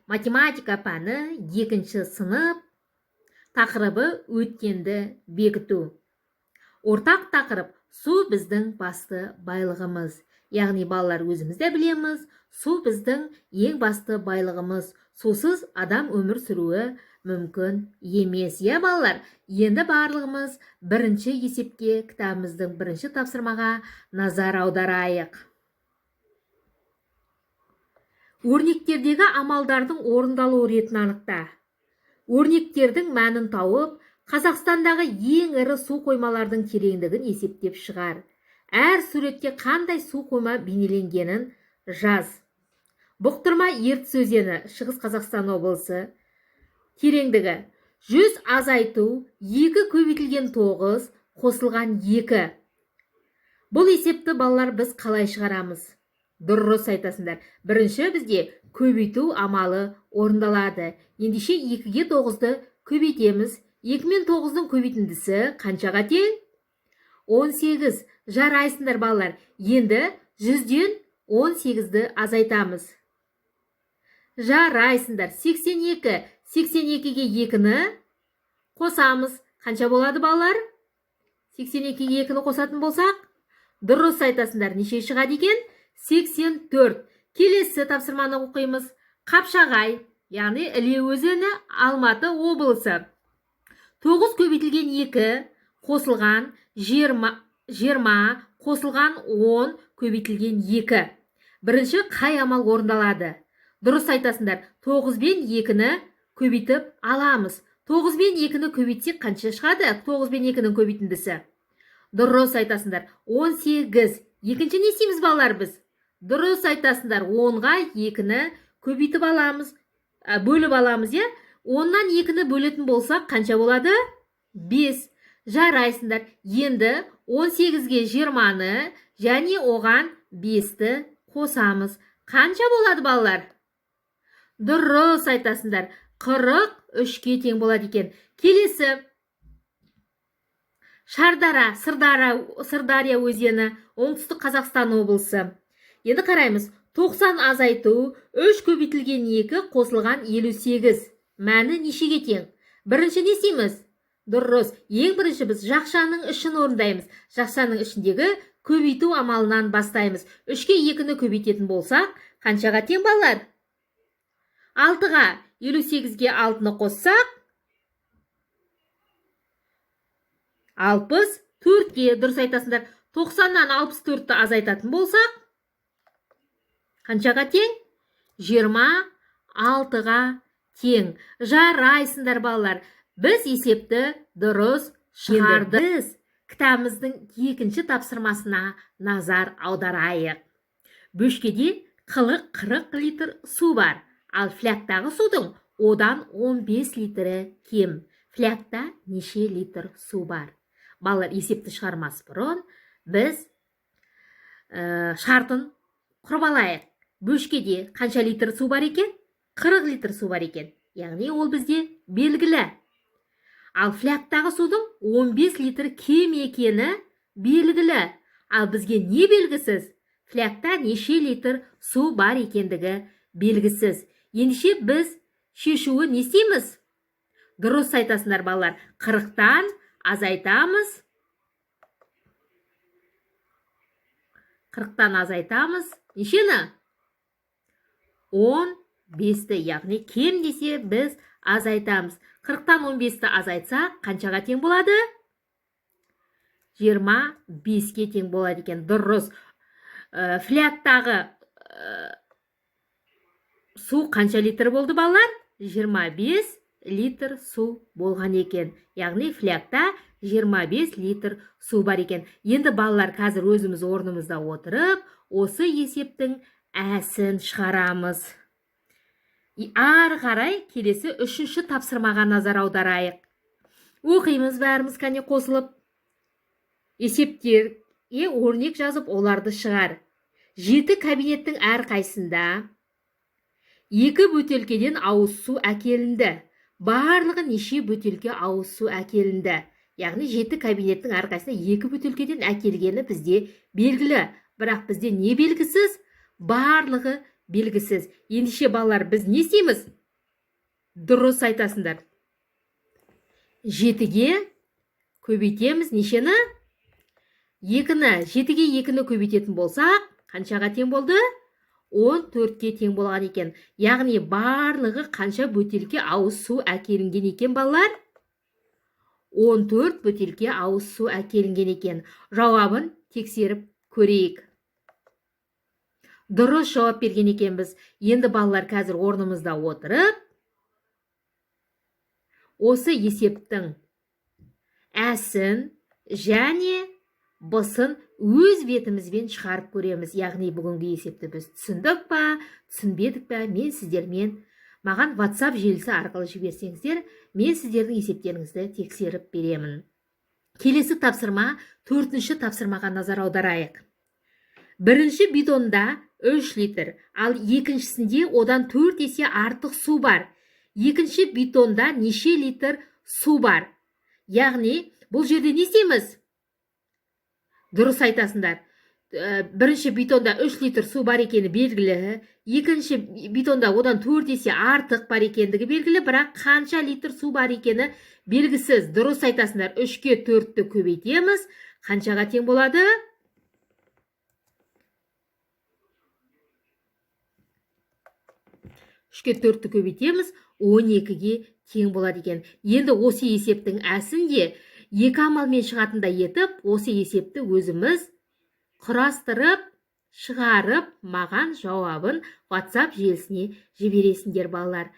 Математика пәні 2-ші сынып, тақырыбы өткенді бекіту. Ортақ тақырып су біздің басты байлығымыз. Яғни балалар өзімізді білеміз, су біздің ең басты байлығымыз. Сусыз адам өмір сүруі мүмкін емес. Балалар, енді барлығымыз бірінші есепке кітабымыздың бірінші тапсырмаға назар аударайық. Өрнектердегі амалдардың орындалу ретін анықта. Өрнектердің мәнін тауып, Қазақстандағы ең ірі су қоймалардың тереңдігін есептеп шығар. Әр суретке қандай су қойма бейнеленгенін жаз. Бұқтырма Ертіс өзені, Шығыс Қазақстан облысы. Тереңдігі 100 азайту 2 көбейтілген 9 қосылған 2. Бұл есепті балалар біз қалай шығарамыз? Дұрыс айтасыңдар. Бірінші бізде көбейту амалы орындалады. Ендеше 2-ге 9-ды көбейтеміз. 2 мен 9-дың көбейтіндісі қаншаға тең? 18. Жарайсыңдар балалар. Енді 100-ден 18-ді азайтамыз. Жарайсыңдар. 82. 82-ге 2-ні қосамыз. Қанша болады балалар? 82-ге 2-ні қосатын болсақ? Дұрыс айтасыңдар. Неше шығады екен? 84. Келесі тапсырманы оқимыз. Қапшағай, яғни Іле өзені, Алматы облысы. 9 көбейтілген 2 қосылған 20 қосылған 10 көбейтілген 2. Бірінші қай амал орындалады? Дұрыс айтасыңдар. 9 бен 2-ні көбейтіп аламыз. 9 бен 2-ні көбейтсек қанша шығады? 9 бен 2-нің көбейтіндісі. Дұрыс айтасыңдар. 18. Екінші не істейміз балалар біз? Дұрыс айтасыңдар. 10-ға 2-ні көбейтіп аламыз. Бөліп аламыз, е? 10-нан 2-ні бөлетін болсақ, қанша болады? 5. Жарайсыңдар. Енді 18-ге 20-ны және оған 5-ті қосамыз. Қанша болады балалар? Дұрыс айтасыңдар. 43-ке тең болады екен. Келесі. Шардара, Сырдария өзені, Оңтүстік Қазақстан облысы. Енді қараймыз. 90 азайту 3 көбейтілген 2 қосылған 58. Мәні нешеге тең? Бірінші не істейміз? Дұрыс. Ең бірінші біз жақшаның ішін орындаймыз. Жақшаның ішіндегі көбейту амалынан бастаймыз. 3-ке 2-ні көбейтетін болсақ, қаншаға тең балалар? 6-ға 58-ге 6-ны қоссақ, 64-ке. Дұрыс айтасыңдар. 90-нан 64-ті азайтатын болсақ, қаншаға тең? 26-ға тең. Жарайсыңдар балалар. Біз есепті дұрыс шығардық. Кітабымыздың 2-ші тапсырмасына назар аударайық. Бөшкеде 40 литр су бар. Ал фляктағы судың одан 15 литрі кем. Флякта неше литр су бар? Балалар, есепті шығармас бұрын біз шартын құрып алайық. Бөшкеде қанша литр су бар екен? 40 литр су бар екен. Яғни ол бізде белгілі. Ал фляктағы судың 15 литр кем екені белгілі. Ал бізге не белгісіз? Флякта неше литр су бар екендігі белгісіз. Ендеше біз шешуі не істейміз? Дұрыс айтасыңдар балалар. 40-тан азайтамыз. 40-тан азайтамыз. Нешені? 15-ті, яғни кем десе біз азайтамыз. 40-тан 15-ті азайтсақ, қаншаға тең болады? 25-ке тең болады екен. Дұрыс. Фляктағы су қанша литр болды балалар? 25 литр су болған екен. Яғни флякта 25 литр су бар екен. Енді балалар қазір өзіміз орнымызда отырып, осы есептің әсін шығарамыз. Ары қарай келесі 3-ші тапсырмаға назар аударайық. Оқимыз бәріміз кәне қосылып. Есептерге өрнек жазып оларды шығар. 7 кабинеттің әр қайсында 2 бөтелкеден ауыз су әкелінді. Барлығы неше бөтелке ауыз су әкелінді? Яғни 7 кабинеттің әр қайсында 2 бөтелкеден әкелгені бізде белгілі. Бірақ бізде не белгісіз? Барлығы белгісіз. Ендеше балалар, біз не істейміз? Дұрыс айтасыңдар. 7-ге көбейтеміз нешені? 2-ні. 7-ге 2-ні көбейтетін болсақ, қаншаға тең болды? 14-ке тең болған екен. Яғни барлығы қанша бөтелке ауыз су әкелінген екен балалар? 14 бөтелке ауыз су әкелінген екен. Жауабын тексеріп көрейік. Дұрыс жауап берген екенбіз. Енді балалар қазір орнымызда отырып, осы есептің әсін және бұсын өз бетімізбен шығарып көреміз. Яғни бүгінгі есепті біз түсіндік па, түсінбедік па, мен сіздермен маған WhatsApp желісі арқылы жіберсеңіздер, мен сіздердің есептеріңізді тексеріп беремін. Келесі тапсырма, 4-ші тапсырмаға назар аударайық. Бірінші бидонда 3 литр, ал екіншісінде одан 4 есе артық су бар. Екінші бидонда неше литр су бар? Яғни, бұл жерде не істейміз? Дұрыс айтасыңдар. Бірінші бидонда 3 литр су бар екені белгілі. Екінші бидонда одан 4 есе артық бар екендігі белгілі, бірақ қанша литр су бар екені белгісіз. Дұрыс айтасыңдар. 3-ке 4-ті көбейтеміз. Қаншаға тең болады? 3-ке 4-ті көбейтеміз. 12-ге тең болады екен. Енді осы есептің әсін де 2 амалмен шығатындай етіп, осы есепті өзіміз құрастырып, шығарып, маған жауабын WhatsApp желісіне жібересіңдер балалар.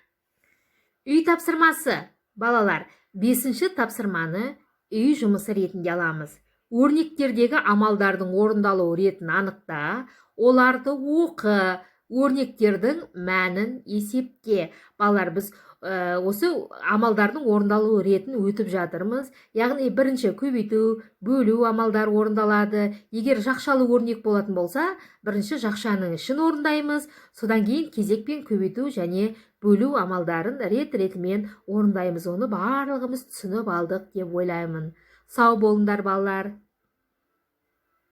Үй тапсырмасы. Балалар, 5-ші тапсырманы үй жұмысы ретінде аламыз. Өрнектердегі амалдардың орындалу ретін анықта, оларды оқы, өрнектердің мәнін есепте. Балалар, біз осы амалдардың орындалу ретін өтіп жатырмыз. Яғни бірінші көбейту, бөлу амалдар орындалады. Егер жақшалы өрнек болатын болса, бірінші жақшаның ішін орындаймыз. Содан кейін кезекпен көбейту және бөлу амалдарын рет-ретімен орындаймыз. Оны барлығымыз түсініп алдық деп ойлаймын. Сау болыңдар балалар.